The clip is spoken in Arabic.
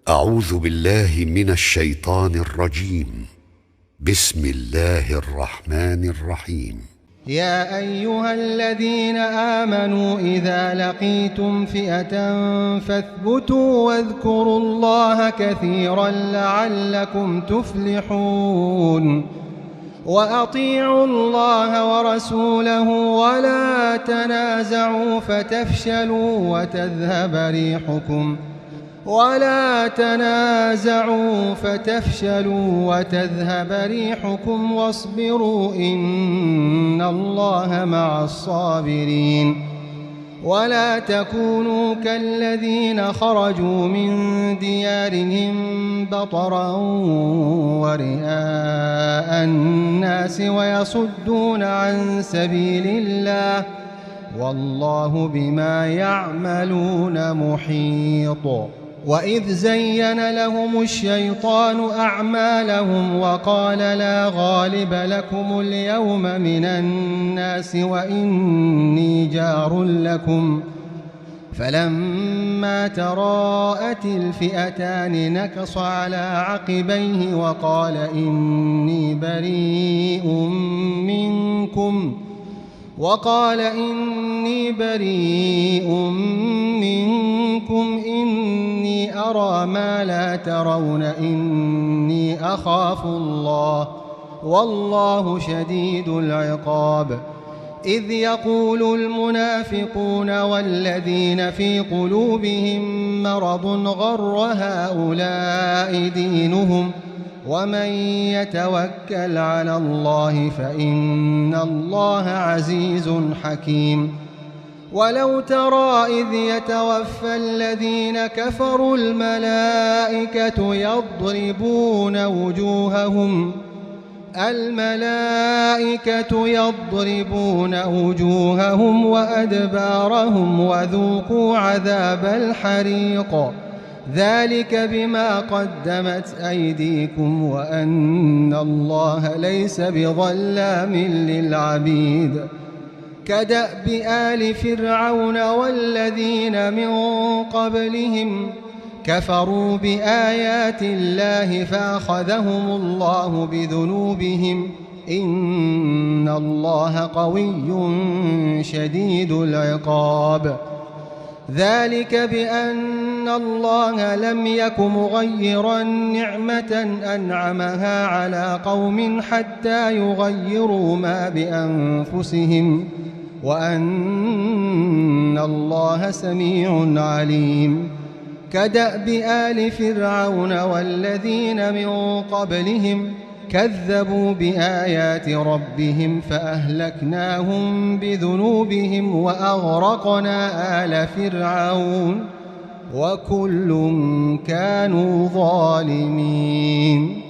أعوذ بالله من الشيطان الرجيم. بسم الله الرحمن الرحيم. يا أيها الذين آمنوا إذا لقيتم فئة فاثبتوا واذكروا الله كثيرا لعلكم تفلحون. وأطيعوا الله ورسوله ولا تنازعوا فتفشلوا وتذهب ريحكم واصبروا إن الله مع الصابرين. ولا تكونوا كالذين خرجوا من ديارهم بطرا ورئاء الناس ويصدون عن سبيل الله والله بما يعملون محيط. وإذ زين لهم الشيطان أعمالهم وقال لا غالب لكم اليوم من الناس وإني جار لكم فلما تراءت الفئتان نكص على عقبيه وقال إني بريء منكم إني أرى ما لا ترون إني أخاف الله والله شديد العقاب. إذ يقول المنافقون والذين في قلوبهم مرض غر هؤلاء دينهم ومن يتوكل على الله فإن الله عزيز حكيم. ولو ترى إذ يتوفى الذين كفروا الملائكة يضربون وجوههم وأدبارهم وذوقوا عذاب الحريق ذلك بما قدمت أيديكم وأن الله ليس بظلام للعبيد. كدأب آل فرعون والذين من قبلهم كفروا بآيات الله فأخذهم الله بذنوبهم إن الله قوي شديد العقاب. ذلك بأن الله لم يك مغيرا نعمة أنعمها على قوم حتى يغيروا ما بأنفسهم وأن الله سميع عليم. كدأب آل فرعون والذين من قبلهم كذبوا بآيات ربهم فأهلكناهم بذنوبهم وأغرقنا آل فرعون وكل كانوا ظالمين.